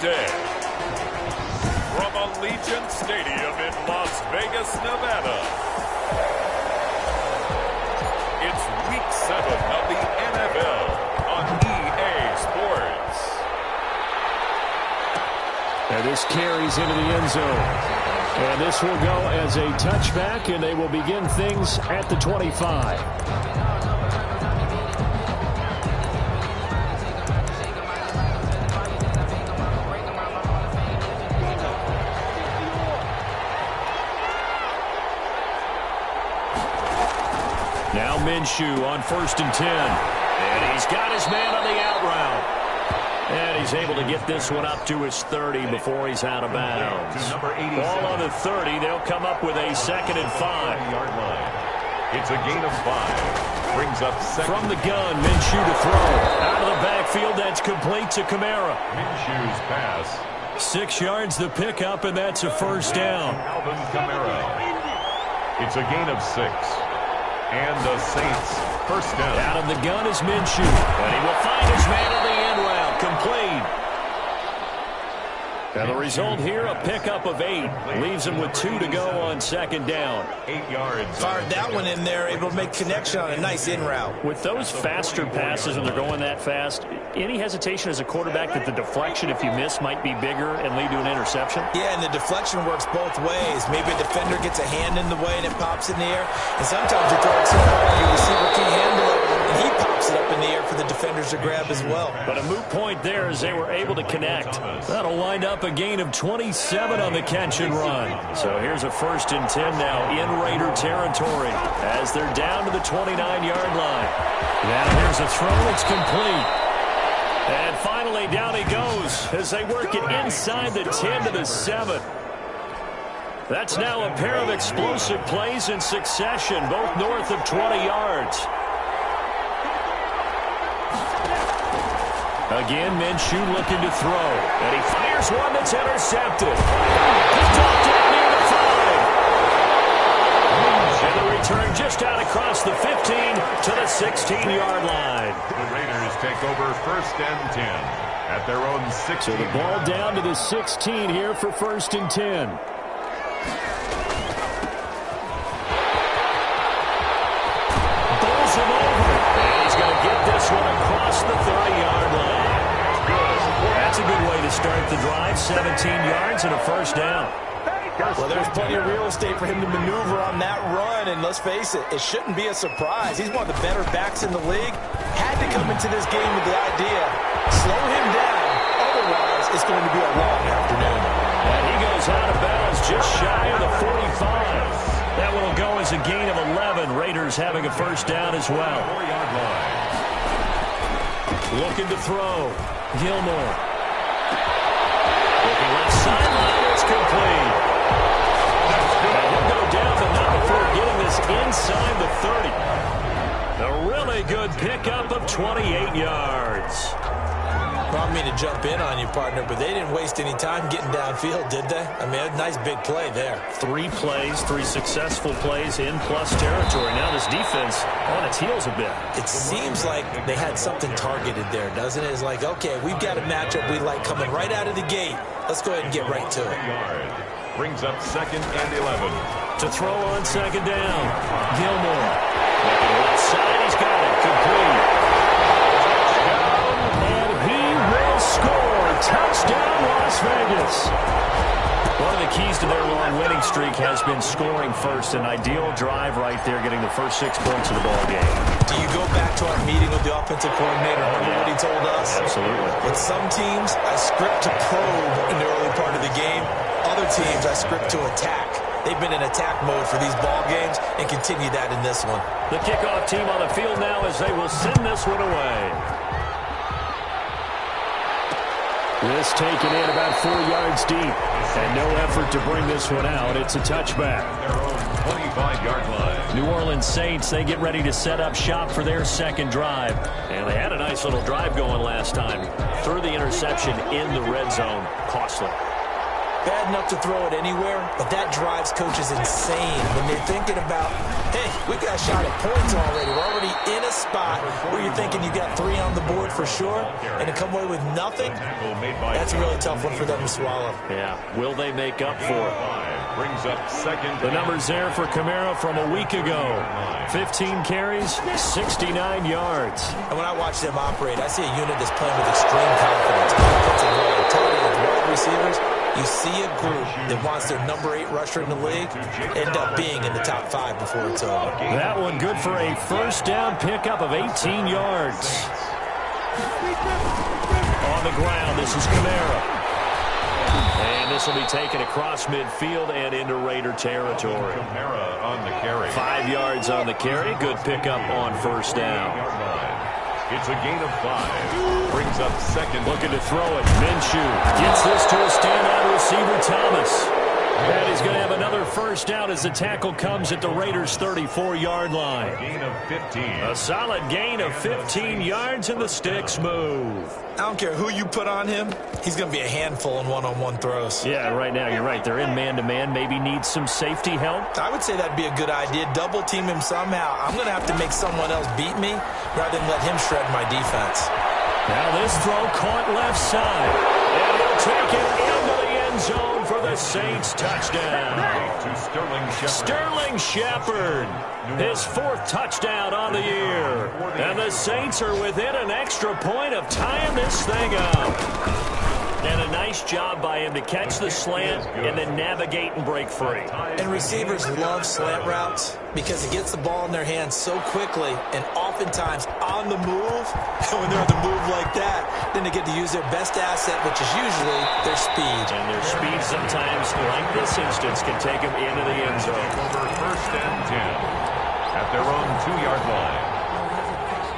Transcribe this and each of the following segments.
Tuesday. From Allegiant Stadium in Las Vegas, Nevada. It's Week 7 of the NFL on EA Sports. And this carries into the end zone. And this will go as a touchback, and they will begin things at the 25. Now Minshew on 1st and 10. And he's got his man on the out route. And he's able to get this one up to his 30 before he's out of bounds. Ball on the 30. They'll come up with a 2nd and 5. It's a gain of 5. Brings up second. From the gun, Minshew to throw. Out of the backfield, that's complete to Kamara. Minshew's pass. 6 yards the pickup, and that's a first down. Alvin Kamara. It's a gain of 6. And the Saints first down. Out of the gun is Minshew. And he will find his man on the end route. Complete. And the result here, a pickup of 8. Leaves him with 2 to go on 2nd down. 8 yards. Fired that one in there, able to make connection on a nice in route. With those faster passes when they're going that fast, any hesitation as a quarterback that the deflection, if you miss, might be bigger and lead to an interception? Yeah, and the deflection works both ways. Maybe a defender gets a hand in the way and it pops in the air. And sometimes you throw it so hard your receiver can't handle it, and he pops it up in the air for the defenders to grab as well. But a moot point there as they were able to connect. That'll wind up a gain of 27 on the catch and run. So here's a 1st and 10 now in Raider territory as they're down to the 29-yard line. Now here's a throw. It's complete. And finally down he goes as they work it inside the 10 to the 7. That's now a pair of explosive plays in succession, both north of 20 yards. Again, Minshew looking to throw. And he fires one that's intercepted. He's dropped it near the 5. And the return just out across the 15 to the 16-yard line. The Raiders take over 1st and 10 at their own 16. So the ball down to the 16 here for 1st and 10. Bowls him over. And he's going to get this one across the 30-yard line. That's a good way to start the drive. 17 yards and a first down. Well, there's plenty of real estate for him to maneuver on that run, and let's face it, it shouldn't be a surprise. He's one of the better backs in the league. Had to come into this game with the idea, slow him down, otherwise it's going to be a long afternoon. And he goes out of bounds just shy of the 45. That one will go as a gain of 11. Raiders having a first down as well. 4-yard line. Looking to throw. Gilmore. Looking left sideline. It's complete. And he'll go down, but not before getting this inside the 30. A really good pickup of 28 yards. Brought me to jump in on you, partner, but they didn't waste any time getting downfield, did they? I mean, a nice big play there. 3 plays, 3 successful plays in plus territory. Now this defense on its heels a bit. It seems like they had something targeted there, doesn't it? It's like, okay, we've got a matchup we like coming right out of the gate. Let's go ahead and get right to it. Brings up 2nd and 11. To throw on 2nd down. Gilmore. Looking left side, he's got it. Complete. Score. Touchdown, Las Vegas. One of the keys to their long winning streak has been scoring first. An ideal drive right there, getting the first 6 points of the ball game. Do you go back to our meeting with the offensive coordinator? Remember what he told us? Absolutely. With some teams, I script to probe in the early part of the game. Other teams, I script to attack. They've been in attack mode for these ball games and continue that in this one. The kickoff team on the field now as they will send this one away. This taken in about 4 yards deep. And no effort to bring this one out. It's a touchback. Their own 25-yard line. New Orleans Saints, they get ready to set up shop for their 2nd drive. And they had a nice little drive going last time. Threw the interception in the red zone. Costly. bad enough to throw it anywhere, but that drives coaches insane when they're thinking about, hey, we got a shot at points already. We're already in a spot where you're thinking you got 3 on the board for sure, and to come away with nothing, that's a really tough one for them to swallow. Yeah, will they make up for it? Brings up second. The numbers there for Kamara from a week ago. 15 carries, 69 yards. And when I watch them operate, I see a unit that's playing with extreme confidence. Offensive line, tight ends, wide receivers. You see a group that wants their number 8 rusher in the league end up being in the top 5 before it's over. That one good for a first down pickup of 18 yards. On the ground, this is Kamara. And this will be taken across midfield and into Raider territory. Kamara on the carry. 5 yards on the carry. Good pickup on first down. It's a gain of 5. Brings up second. Looking to throw it. Minshew gets this to a standout receiver, Thomas. And he's going to have another first down as the tackle comes at the Raiders' 34-yard line. Gain of 15. A solid gain of 15 yards, and the sticks move. I don't care who you put on him. He's going to be a handful in one-on-one throws. Yeah, right now, you're right. They're in man-to-man. Maybe need some safety help. I would say that'd be a good idea. Double team him somehow. I'm going to have to make someone else beat me rather than let him shred my defense. Now this throw caught left side. And he'll take it into the end zone for the Saints touchdown. To Sterling Shepard, his 4th touchdown on the year. And the Saints are within an extra point of tying this thing up. And a nice job by him to catch the slant and then navigate and break free. And receivers love slant routes because it gets the ball in their hands so quickly and oftentimes on the move. And when they're on the move like that, then they get to use their best asset, which is usually their speed. And their speed sometimes, like this instance, can take them into the end zone. Over first and 10 at their own 2-yard line.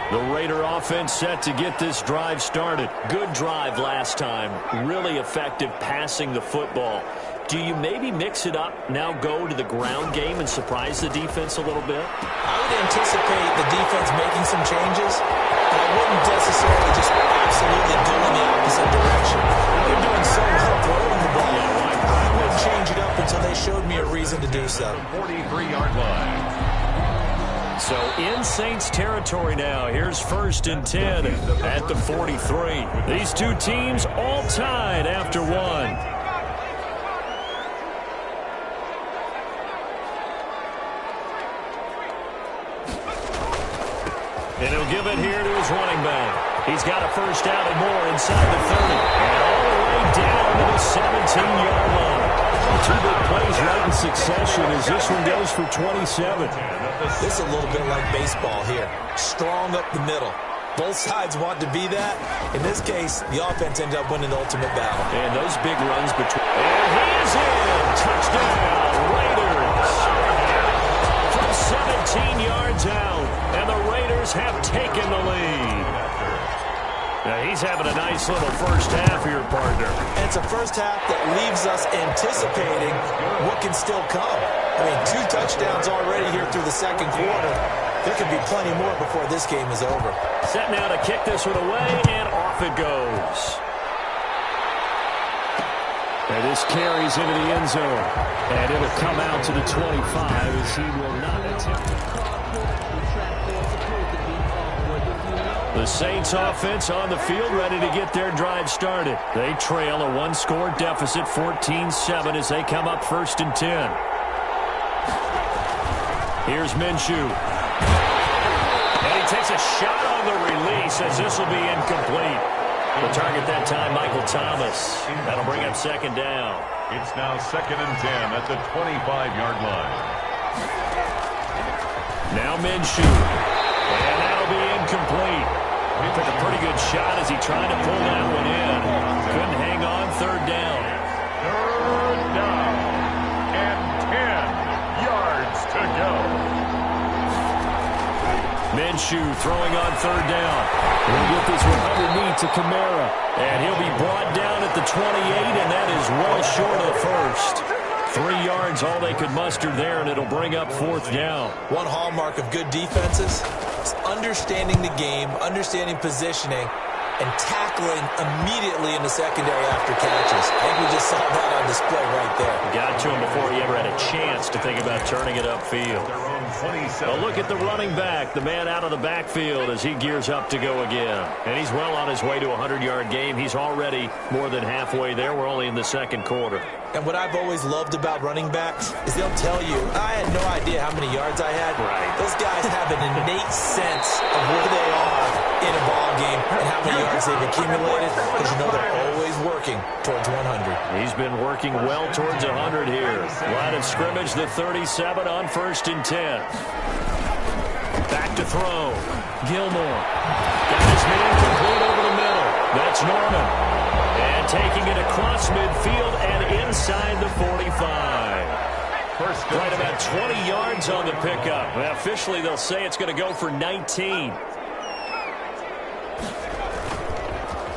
The Raider offense set to get this drive started. Good drive last time. Really effective passing the football. Do you maybe mix it up, now go to the ground game and surprise the defense a little bit? I would anticipate the defense making some changes, but I wouldn't necessarily just absolutely go in the opposite direction. They're doing so well throwing the ball. I wouldn't change it up until they showed me a reason to do so. 43-yard line. So in Saints territory now. Here's first and 10 at the 43. These two teams all tied after one. And he'll give it here to his running back. He's got a first down and more inside the 30. And all the way down to the 17-yard line. 2 big plays right in succession as this one goes for 27. This is a little bit like baseball here. Strong up the middle. Both sides want to be that. In this case, the offense ended up winning the ultimate battle. And those big runs between. And he is in. Touchdown, Raiders. From 17 yards out. And the Raiders have taken the lead. Now he's having a nice little first half here, partner. And it's a first half that leaves us anticipating what can still come. I mean, 2 touchdowns already here through the second quarter. There could be plenty more before this game is over. Set now to kick this one away, and off it goes. And this carries into the end zone. And it'll come out to the 25 as he will not attempt to cross the track there supposed to be off. The Saints offense on the field ready to get their drive started. They trail a 1-score deficit, 14-7 as they come up first and 10. Here's Minshew. And he takes a shot on the release as this will be incomplete. The target that time, Michael Thomas. That'll bring up second down. It's now second and 10 at the 25-yard line. Now Minshew. And that'll be incomplete. He took a pretty good shot as he tried to pull that one in. Couldn't hang on, third down. Third down. And 10 yards to go. Minshew throwing on third down. He'll get this one underneath to Kamara. And he'll be brought down at the 28, and that is well short of the first. 3 yards, all they could muster there, and it'll bring up fourth down. One hallmark of good defenses is understanding the game, understanding positioning, and tackling immediately in the secondary after catches. I think we just saw that on display right there. Got to him before he ever had a chance to think about turning it upfield. Well, look at the running back, the man out of the backfield as he gears up to go again. And he's well on his way to a 100-yard game. He's already more than halfway there. We're only in the second quarter. And what I've always loved about running backs is they'll tell you, I had no idea how many yards I had. Right. Those guys have an innate sense of where they are in a ball game and how many yards they've accumulated, because you know they're always working towards 100. He's been working well towards 100 here. Line of scrimmage, the 37 on 1st and 10. Back to throw. Gilmore. Got his man complete over the middle. That's Norman. And taking it across midfield and inside the 45. Right about 20 yards on the pickup. Well, officially, they'll say it's going to go for 19.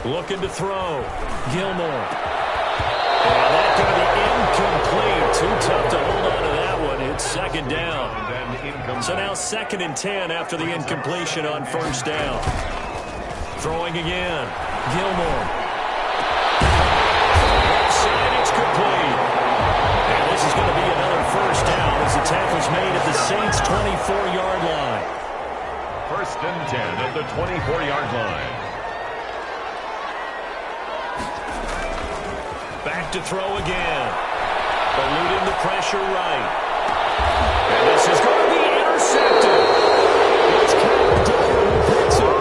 Looking to throw. Gilmore. And that's going to be incomplete. Too tough to hold on to that one. It's second down. So now 2nd and 10 after the incompletion on 1st down. Throwing again. Gilmore. Left side, it's complete. And this is going to be another 1st down as the tackle's made at the Saints' 24-yard line. 1st and 10 at the 24-yard line. Back to throw again. Eluding the pressure right. And this is going to be intercepted. It's Kyle Dyer who picks it.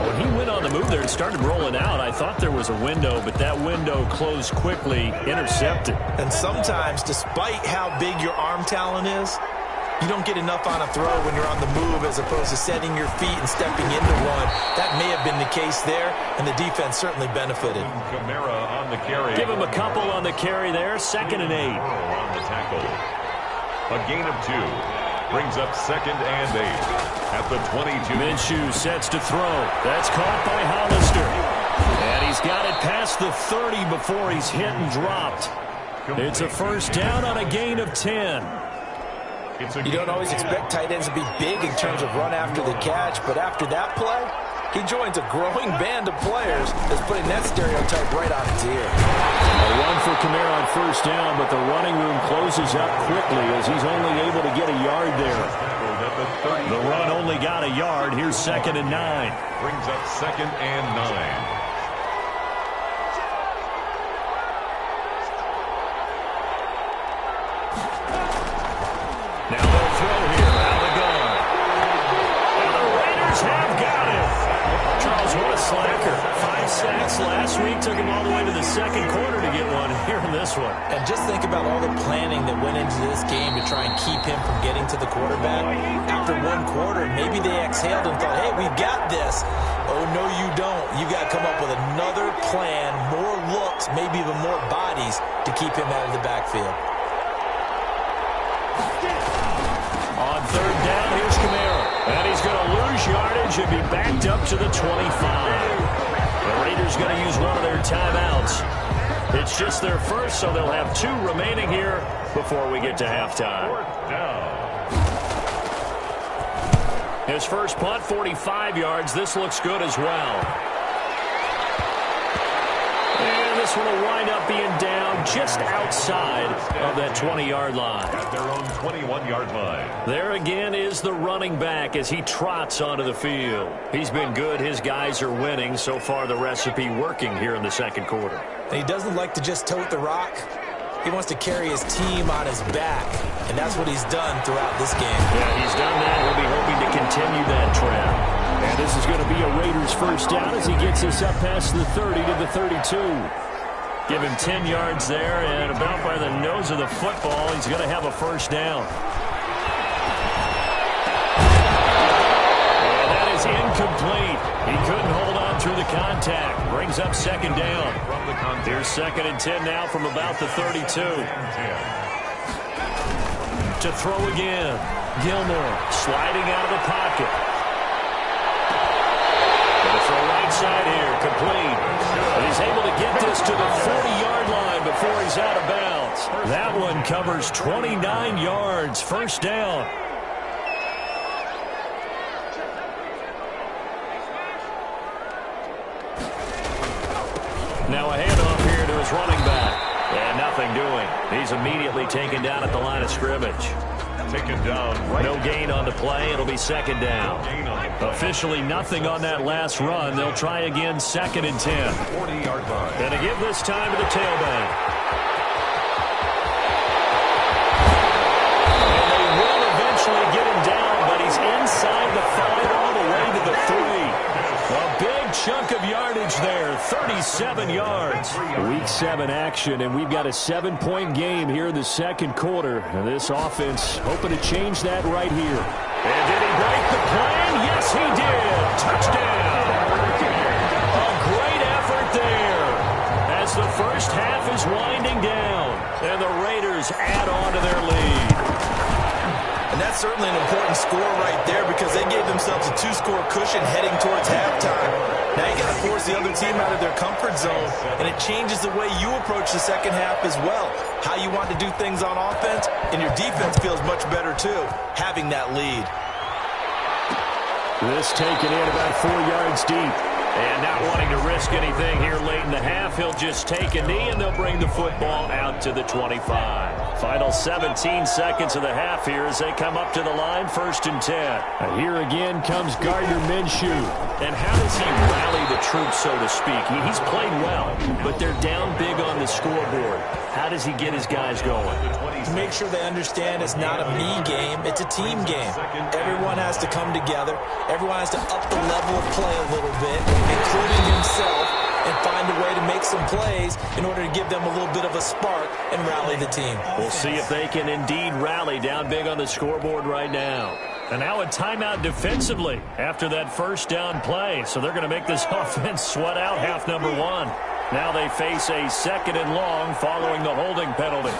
When he went on the move there and started rolling out, I thought there was a window, but that window closed quickly, intercepted. And sometimes, despite how big your arm talent is, you don't get enough on a throw when you're on the move as opposed to setting your feet and stepping into one. That may have been the case there, and the defense certainly benefited. Kamara on the carry. Give him a couple on the carry there. 2nd and 8. On the tackle. A gain of 2. Brings up 2nd and 8 at the 22. Minshew sets to throw. That's caught by Hollister. And he's got it past the 30 before he's hit and dropped. It's a 1st down on a gain of 10. You don't always expect tight ends to be big in terms of run after the catch, but after that play, he joins a growing band of players that's putting that stereotype right on its ear. A run for Kamara on 1st down, but the running room closes up quickly as he's only able to get a yard there. The run only got a yard. Here's 2nd and 9. Brings up 2nd and 9. Now they'll throw here out of the gun. And the Raiders have got him. Charles, what a slacker. 5 sacks last week. Took him all the way to the 2nd quarter to get one here in this one. And just think about all the planning that went into this game to try and keep him from getting to the quarterback. After 1 quarter, maybe they exhaled and thought, hey, we've got this. Oh, no, you don't. You got to come up with another plan, more looks, maybe even more bodies to keep him out of the backfield. On 3rd down, here's Kamara. And he's going to lose yardage and be backed up to the 25. The Raiders going to use one of their timeouts. It's just their first, so they'll have 2 remaining here before we get to halftime. 4th down. His first punt, 45 yards. This looks good as well. And this one will wind up being down just outside of that 20-yard line. At their own 21-yard line. There again is the running back as he trots onto the field. He's been good. His guys are winning. So far, the recipe working here in the 2nd quarter. And he doesn't like to just tote the rock. He wants to carry his team on his back, and that's what he's done throughout this game. Yeah, he's done that. He'll be hoping to continue that trend. And this is going to be a Raiders 1st down as he gets us up past the 30 to the 32. Give him 10 yards there, and about by the nose of the football, he's going to have a 1st down. And that is incomplete. He couldn't hold on through the contact. Brings up 2nd down. Here's 2nd and 10 now from about the 32. To throw again. Gilmore sliding out of the pocket. Going to throw right side here, complete. And he's able to get this to the 40-yard line before he's out of bounds. That one covers 29 yards, 1st down. Now a handoff here to his running back. And nothing doing. He's immediately taken down at the line of scrimmage. Taken down. No gain on the play. It'll be second down. Officially nothing on that last run. They'll try again, 2nd and 10. 40-yard line. And to give this time to the tailback. And they will eventually get him down, but he's inside the 5 all the way to the 3. A big chunk of yardage there, 37 yards. Week 7 action, and we've got a 7-point game here in the second quarter. And this offense hoping to change that right here. And did he break the plan? Yes, he did. Touchdown. A great effort there as the first half is winding down. And the Raiders add on to their lead. And that's certainly an important score right there because they gave themselves a 2-score cushion heading towards halftime. Now you got to force the other team out of their comfort zone, and it changes the way you approach the second half as well. How you want to do things on offense, and your defense feels much better too, having that lead. This taken in about 4 yards deep. And not wanting to risk anything here late in the half, he'll just take a knee and they'll bring the football out to the 25. Final 17 seconds of the half here as they come up to the line, 1st and 10. And here again comes Gardner Minshew. And how does he rally the troops, so to speak? He's played well, but they're down big on the scoreboard. How does he get his guys going? Make sure they understand it's not a me game, it's a team game. Everyone has to come together. Everyone has to up the level of play a little bit, including himself, and find a way to make some plays in order to give them a little bit of a spark and rally the team. We'll see if they can indeed rally down big on the scoreboard right now. And now a timeout defensively after that first down play. So they're going to make this offense sweat out half number 1. Now they face a 2nd and long following the holding penalty.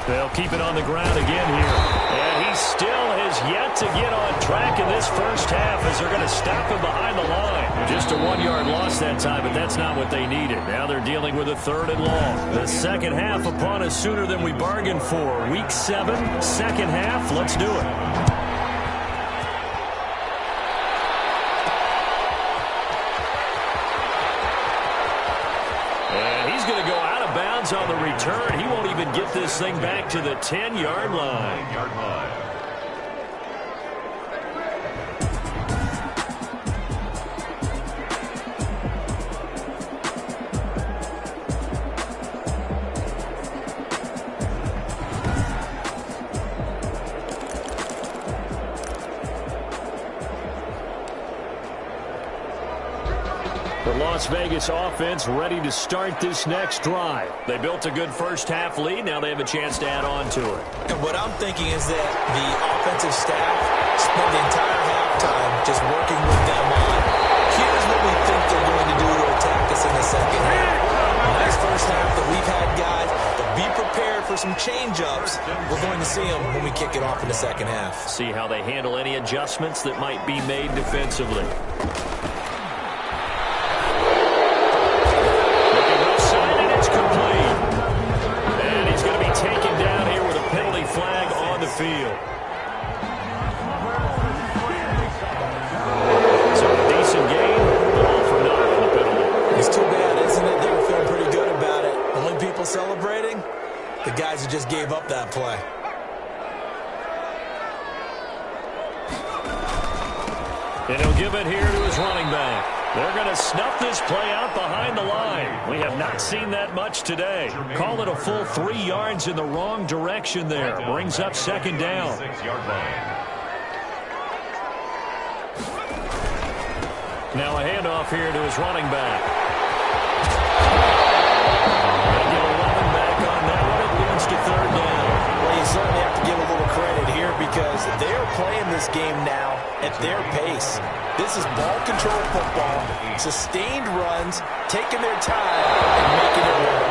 They'll keep it on the ground again here. And he still has yet to get on track in this first half as they're going to stop him behind the line. Just a 1-yard loss that time, but that's not what they needed. Now they're dealing with a 3rd and long. The second half upon us sooner than we bargained for. Week 7, second half. Let's do it. On the return, he won't even get this thing back to the 10-yard line. The Las Vegas offense ready to start this next drive. They built a good first half lead. Now they have a chance to add on to it. And what I'm thinking is that the offensive staff spent the entire halftime just working with them on, here's what we think they're going to do to attack us in the second half. Nice first half that we've had, guys, but be prepared for some change-ups. We're going to see them when we kick it off in the second half. See how they handle any adjustments that might be made defensively. Field. So a decent game, but all for naught on the penalty. It's too bad, isn't it? They were feeling pretty good about it. Only people celebrating, the guys who just gave up that play. And he'll give it here to his running back. They're going to snuff this play out behind the line. We have not seen that much today. Call it a full 3 yards in the wrong direction there. Brings up 2nd down. Now a handoff here to his running back. They get 11 back on that one. It leads to 3rd down. Well, you certainly have to give a little credit here because they're playing this game now at their pace. This is ball control football, sustained runs, taking their time, and making it work.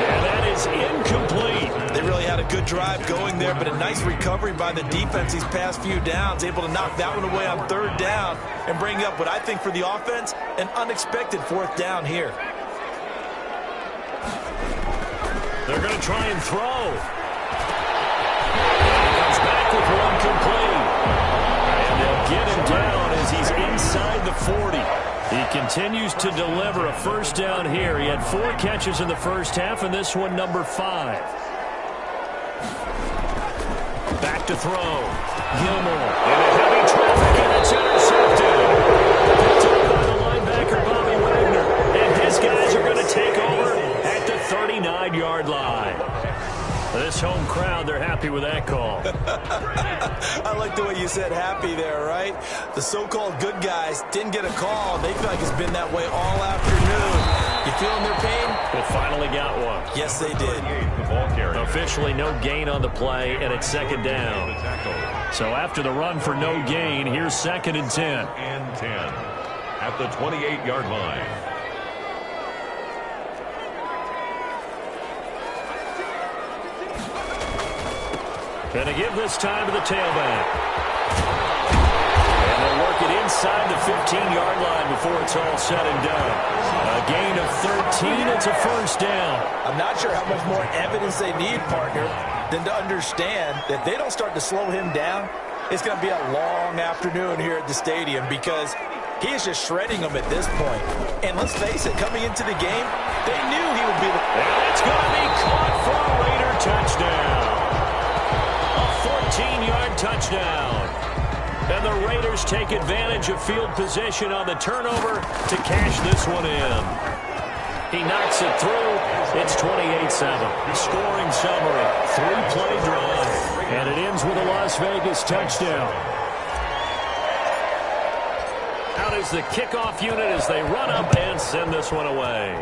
And that is incomplete. They really had a good drive going there, but a nice recovery by the defense these past few downs, able to knock that one away on 3rd down and bring up what I think for the offense, an unexpected 4th down here. They're going to try and throw. And he comes back with one complete. And they'll get him down as he's inside the 40. He continues to deliver a first down here. He had 4 catches in the first half, and this one number 5. Back to throw. Gilmore in a heavy traffic, and it's intercepted. Picked up by the linebacker, Bobby Wagner. And his guys are going to take over at the 39-yard line. This home crowd, they're happy with that call. I like the way you said happy there, right? The so-called good guys didn't get a call. They feel like it's been that way all afternoon. You feeling their pain? They finally got one. Yes, they did. Officially no gain on the play, and it's second down. So after the run for no gain, here's 2nd and 10. And 10 at the 28-yard line. Going to give this time to the tailback. And they'll work it inside the 15-yard line before it's all said and done. A gain of 13. It's a first down. I'm not sure how much more evidence they need, partner, than to understand that they don't start to slow him down. It's going to be a long afternoon here at the stadium because he is just shredding them at this point. And let's face it, coming into the game, they knew he would be the... And it's going to be caught for a Raider touchdown. 14-yard touchdown. And the Raiders take advantage of field position on the turnover to cash this one in. He knocks it through. It's 28-7. Scoring summary. 3-play drive. And it ends with a Las Vegas touchdown. Out is the kickoff unit as they run up and send this one away.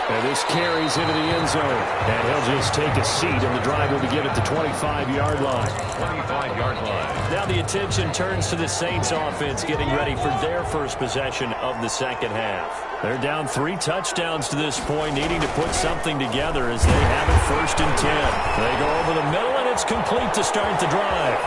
And this carries into the end zone. And he'll just take a seat, and the drive will begin at the 25-yard line. 25-yard line. Now the attention turns to the Saints offense getting ready for their first possession of the second half. They're down 3 touchdowns to this point, needing to put something together as they have it 1st and 10. They go over the middle, and it's complete to start the drive.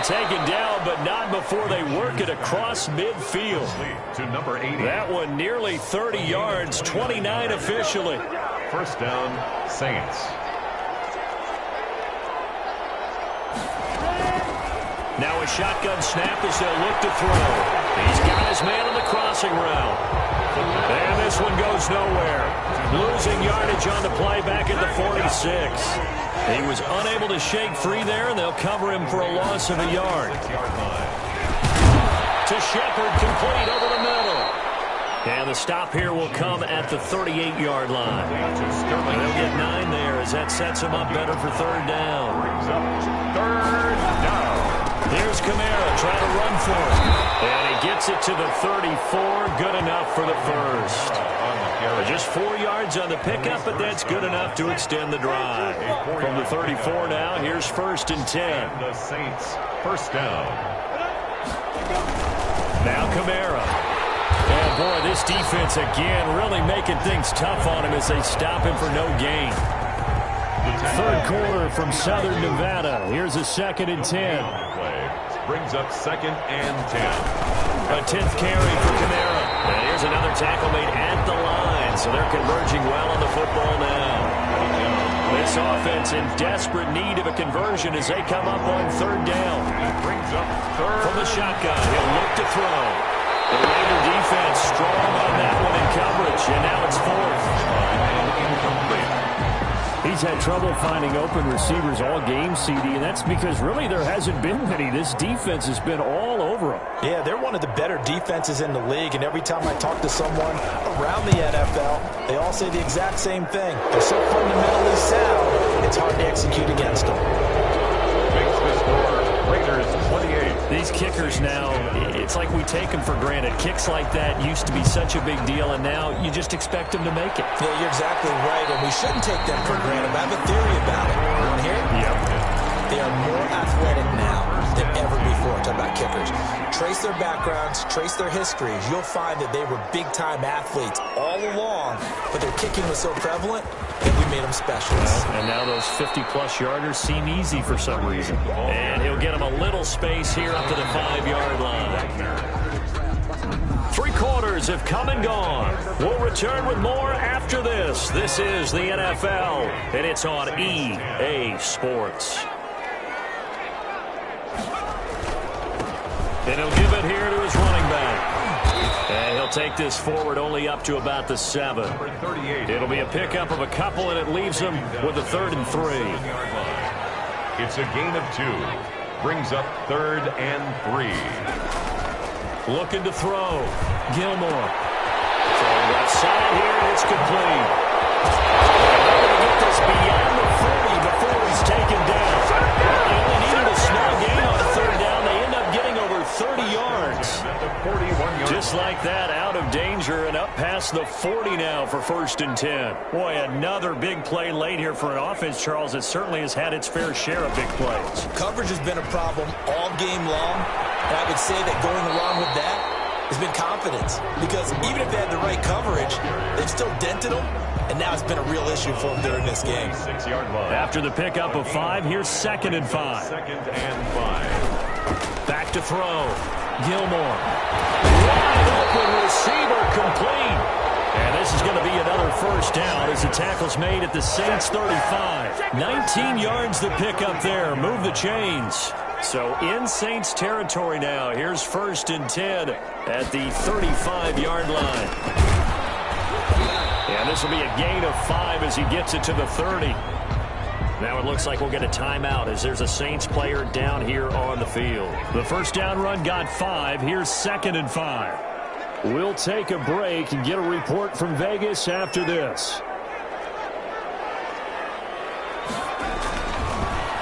Taken down, but not before they work it across midfield. To number 80. That one nearly 30 yards, 29 officially. First down, Saints. Now a shotgun snap as they'll look to throw. He's got his man on the crossing route. And this one goes nowhere. Losing yardage on the play back at the 46. He was unable to shake free there, and they'll cover him for a loss of a yard. To Shepard, complete over the middle. And the stop here will come at the 38-yard line. They'll get 9 there as that sets him up better for 3rd down. Third down. Here's Kamara trying to run for it. And he gets it to the 34. Good enough for the first. Just 4 yards on the pickup, but that's good enough to extend the drive. From the 34 now, here's 1st and 10. The Saints, first down. Now Kamara. And boy, this defense again really making things tough on him as they stop him for no gain. 3rd quarter from Southern Nevada. Here's a 2nd and 10. Brings up 2nd and 10. A 10th carry for Kamara. And here's another tackle made at the line. So they're converging well on the football now. This offense in desperate need of a conversion as they come up on 3rd down. Brings up 3rd. From the shotgun, he'll look to throw. The Raider defense strong on that one in coverage. And now it's 4th. Incomplete. He's had trouble finding open receivers all game, CD, and that's because really there hasn't been many. This defense has been all over him. Yeah, they're one of the better defenses in the league, and every time I talk to someone around the NFL, they all say the exact same thing. They're so fundamentally sound, it's hard to execute against them. Makes the score, Raiders 28. These kickers now, it's like we take them for granted. Kicks like that used to be such a big deal, and now you just expect them to make it. Yeah, you're exactly right, and we shouldn't take them for granted. I have a theory about it. You want to hear it? Yeah. They are more athletic now than ever before. Talk about kickers. Trace their backgrounds, trace their histories. You'll find that they were big-time athletes all along, but their kicking was so prevalent that we made them specialists. And now those 50-plus yarders seem easy for some reason. And he'll get them a little space here up to the 5-yard line. 3 quarters have come and gone. We'll return with more after this. This is the NFL, and it's on EA Sports. And he'll give it here to his running back. And he'll take this forward only up to about the 7. It'll be a pickup of a couple, and it leaves him with a 3rd and 3. It's a gain of 2. Brings up 3rd and 3. Looking to throw. Gilmore. Throwing left side here, and it's complete. They're going to get this beyond the 40 before he's taken down. They only needed a small gain on 3rd down. They end up getting over 30 yards. Just like that, out of danger and up past the 40 now for 1st and 10. Boy, another big play late here for an offense, Charles, that certainly has had its fair share of big plays. Coverage has been a problem all game long, and I would say that going along with that has been confidence. Because even if they had the right coverage, they've still dented them, and now it's been a real issue for them during this game. 6-yard line. After the pickup of 5, here's 2nd and 5. 2nd and 5. Back to throw. Gilmore. Wide open receiver complete. And this is going to be another 1st down as the tackle's made at the Saints 35. 19 yards the pickup there. Move the chains. So in Saints territory now. Here's 1st and 10 at the 35-yard line. And this will be a gain of 5 as he gets it to the 30. Now it looks like we'll get a timeout as there's a Saints player down here on the field. The 1st down run got 5. Here's 2nd and 5. We'll take a break and get a report from Vegas after this.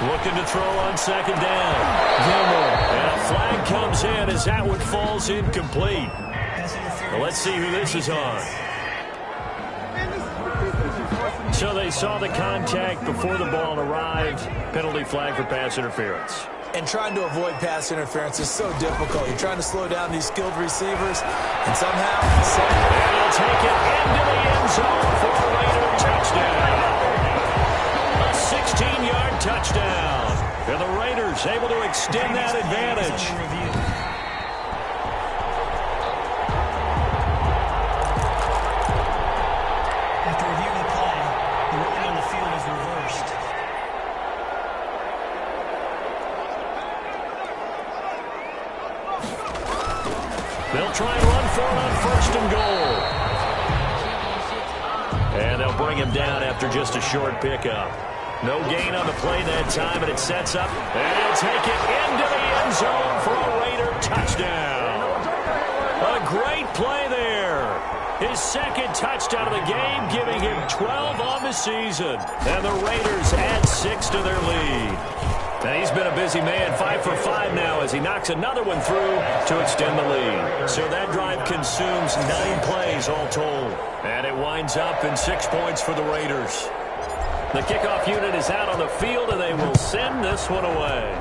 Looking to throw on 2nd down. Gilmore. And a flag comes in as that one falls incomplete. Well, let's see who this is on. So they saw the contact before the ball arrived. Penalty flag for pass interference. And trying to avoid pass interference is so difficult. You're trying to slow down these skilled receivers, and somehow... And he'll take it into the end zone for a Raider touchdown. A 16-yard touchdown. And the Raiders able to extend that advantage. They'll try and run for it on 1st and goal. And they'll bring him down after just a short pickup. No gain on the play that time, and it sets up. And he'll take it into the end zone for a Raider touchdown. A great play there. His 2nd touchdown of the game, giving him 12 on the season. And the Raiders add 6 to their lead. And he's been a busy man, 5 for 5 now as he knocks another one through to extend the lead. So that drive consumes 9 plays all told. And it winds up in 6 points for the Raiders. The kickoff unit is out on the field, and they will send this one away.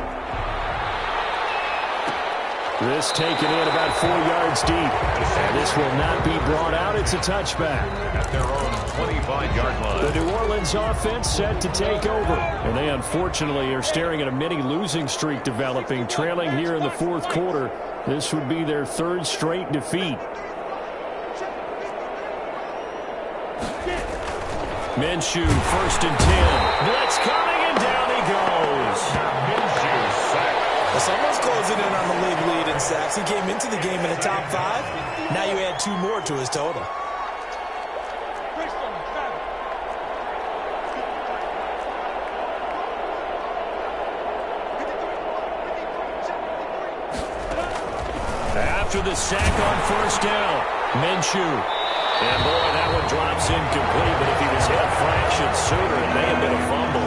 This taken in about 4 yards deep. And this will not be brought out. It's a touchback. At their own 25-yard line. The New Orleans offense set to take over. And they unfortunately are staring at a mini losing streak developing, trailing here in the 4th quarter. This would be their 3rd straight defeat. Minshew, 1st and 10. Blitz coming, and down he goes. Minshew sacked. Well, someone's closing in on the league lead in sacks. He came into the game in the top 5. Now you add 2 more to his total. After the sack on 1st down, Minshew. And, boy, that one drops incomplete, but if he was hit a fraction sooner, it may have been a fumble.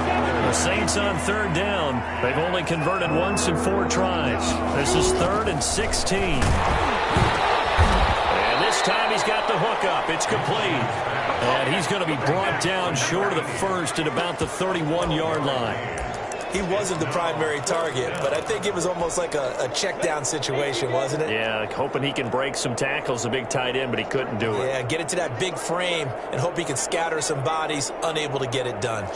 The Saints on 3rd down. They've only converted once in 4 tries. This is 3rd and 16. And this time he's got the hook up. It's complete. And he's going to be brought down short of the 1st at about the 31-yard line. He wasn't the primary target, but I think it was almost like a check-down situation, wasn't it? Yeah, hoping he can break some tackles, a big tight end, but he couldn't do it. Yeah, get it to that big frame and hope he can scatter some bodies, unable to get it done.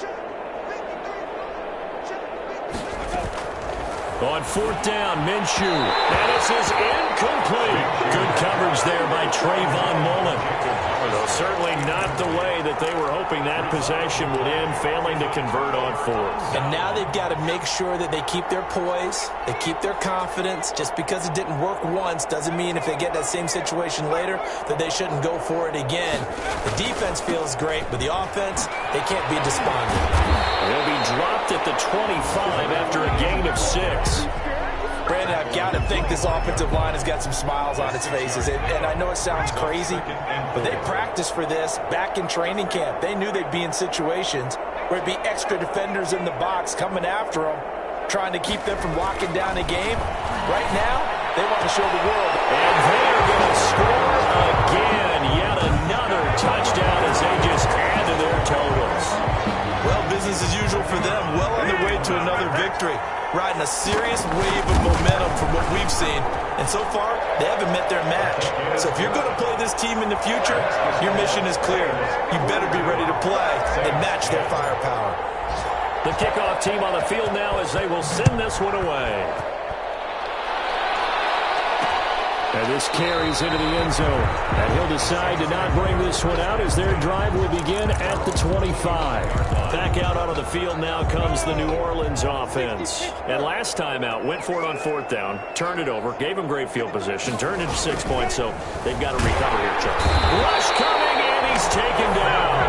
On 4th down, Minshew. And this is incomplete. Good coverage there by Trayvon Mullen. They'll certainly not the way that they were hoping that possession would end, failing to convert on fourth. And now they've got to make sure that they keep their poise, they keep their confidence. Just because it didn't work once doesn't mean if they get that same situation later that they shouldn't go for it again. The defense feels great, but the offense, they can't be despondent. They'll be dropped at the 25 after a gain of 6. Brandon, I've got to think this offensive line has got some smiles on its faces. And I know it sounds crazy, but they practiced for this back in training camp. They knew they'd be in situations where it'd be extra defenders in the box coming after them, trying to keep them from locking down a game. Right now, they want to show the world. And they're going to score again. Yet another touchdown as they just add to their totals. Well, business as usual for them. Well on their way to another victory. Riding a serious wave of momentum from what we've seen. And so far, they haven't met their match. So if you're going to play this team in the future, your mission is clear. You better be ready to play and match their firepower. The kickoff team on the field now as they will send this one away. And this carries into the end zone. And he'll decide to not bring this one out as their drive will begin at the 25. Back out onto the field now comes the New Orleans offense. And last time out, went for it on fourth down, turned it over, gave them great field position, turned into 6 points, so they've got to recover here, Chuck. Rush coming, and he's taken down.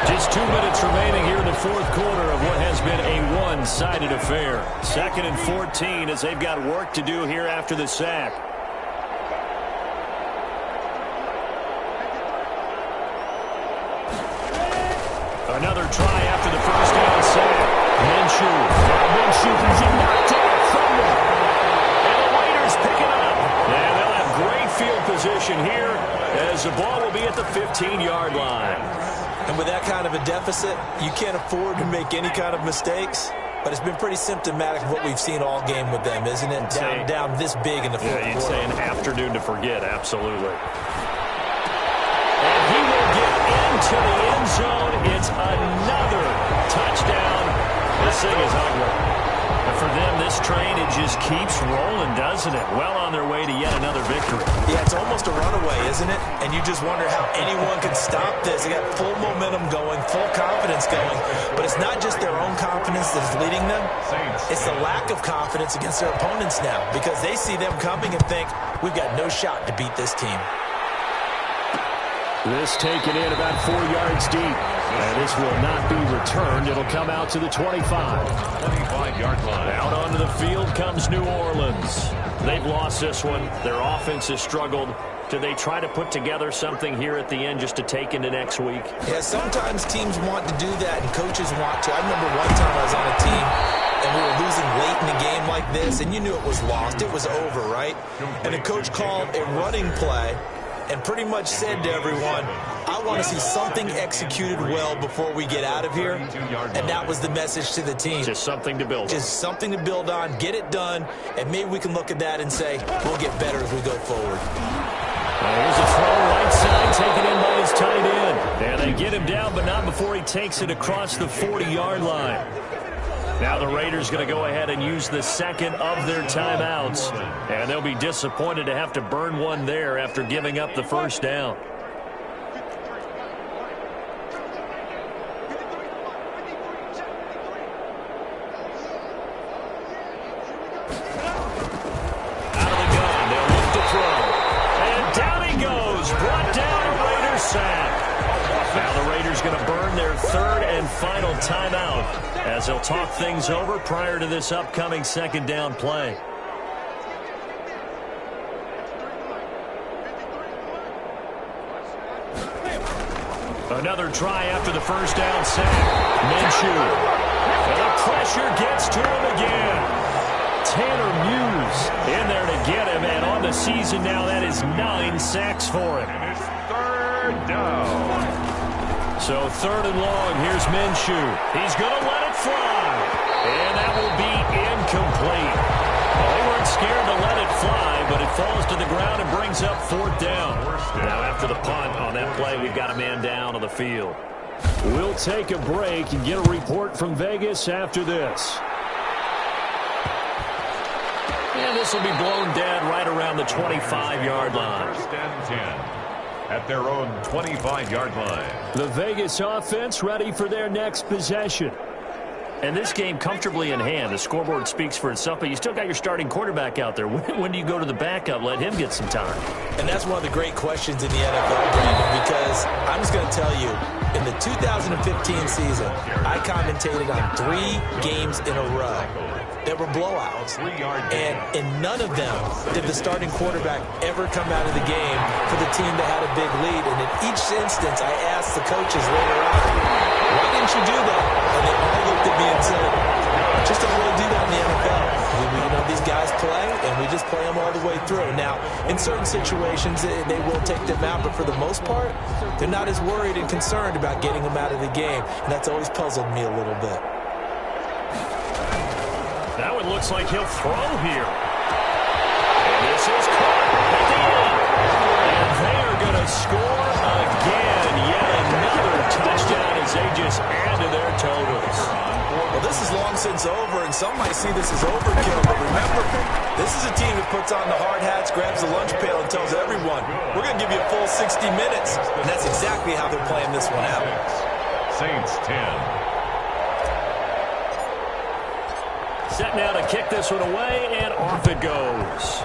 Just 2 minutes remaining here in the fourth quarter of what has been a one-sided affair. 2nd and 14 as they've got work to do here after the sack. Another try after the first down sack. Minshew has it knocked out. Fumble. And the Raiders pick it up. And they'll have great field position here as the ball will be at the 15-yard line. And with that kind of a deficit, you can't afford to make any kind of mistakes. But it's been pretty symptomatic of what we've seen all game with them, isn't it? Down this big in the fourth quarter. You'd say an afternoon to forget, absolutely. And he will get into the end zone. It's another touchdown. This thing is ugly. And for them, this train, it just keeps rolling, doesn't it? Well on their way to yet another victory. Yeah, it's almost a runaway, isn't it? And you just wonder how anyone can stop this. They got full momentum going, full confidence going. But it's not just their own confidence that's leading them. It's the lack of confidence against their opponents now because they see them coming and think, we've got no shot to beat this team. This taken in about 4 yards deep. And this will not be returned. It'll come out to the 25. 25-yard line. Out onto the field comes New Orleans. They've lost this one. Their offense has struggled. Do they try to put together something here at the end just to take into next week? Yeah, sometimes teams want to do that and coaches want to. I remember one time I was on a team and we were losing late in a game like this and you knew it was lost. It was over, right? And the coach called a running play and pretty much said to everyone, I want to see something executed well before we get out of here. And that was the message to the team. Just something to build on. Just something to build on, get it done, and maybe we can look at that and say, we'll get better as we go forward. Here's a throw right side, taken in by his tight end. And they get him down, but not before he takes it across the 40-yard line. Now the Raiders going to go ahead and use the second of their timeouts. And they'll be disappointed to have to burn one there after giving up the first down. Out of the gun, they'll look to throw. And down he goes, brought down a Raiders sack. Now the Raiders going to burn their third and final timeout as they'll talk things over prior to this upcoming second down play. Another try after the first down sack. Minshew. And the pressure gets to him again. Tanner Muse in there to get him, and on the season now that is 9 sacks for him. And it's third down. So third and long, here's Minshew. He's going to let it fly. And that will be incomplete. Well, they weren't scared to let it fly, but it falls to the ground and brings up fourth down. Now after the punt on that play, we've got a man down on the field. We'll take a break and get a report from Vegas after this. And this will be blown dead right around the 25-yard line. First and 10. at their own 25-yard line. The Vegas offense ready for their next possession. And this game comfortably in hand. The scoreboard speaks for itself, but you still got your starting quarterback out there. When do you go to the backup? Let him get some time. And that's one of the great questions in the NFL, Brandon, because I'm just going to tell you, in the 2015 season, I commentated on 3 games in a row. There were blowouts, and in none of them did the starting quarterback ever come out of the game for the team that had a big lead. And in each instance, I asked the coaches later on, why didn't you do that? And they all looked at me and said, just don't really do that in the NFL. You know, these guys play, and we just play them all the way through. Now, in certain situations, they will take them out, but for the most part, they're not as worried and concerned about getting them out of the game, and that's always puzzled me a little bit. Now it looks like he'll throw here. And this is caught at the end. And they are going to score again. Yet another touchdown as they just add to their totals. Well, this is long since over, and some might see this as overkill. But remember, this is a team that puts on the hard hats, grabs the lunch pail, and tells everyone, we're going to give you a full 60 minutes. And that's exactly how they're playing this one out. Saints 10. Set now to kick this one away, and off it goes.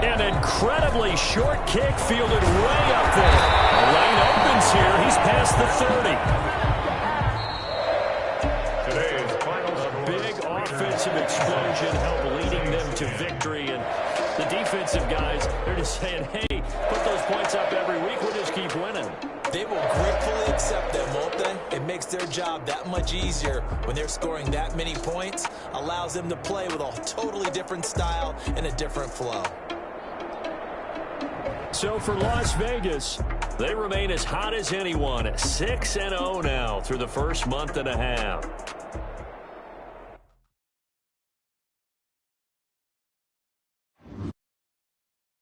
An incredibly short kick fielded way up there. The lane opens here. He's past the 30. Today's final score. Big offensive explosion helped leading them to victory. And the defensive guys, they're just saying, hey, put those points up every week. We'll just keep winning. They will gratefully accept them, won't they? It makes their job that much easier when they're scoring that many points. Allows them to play with a totally different style and a different flow. So for Las Vegas, they remain as hot as anyone, 6-0 now through the first month and a half.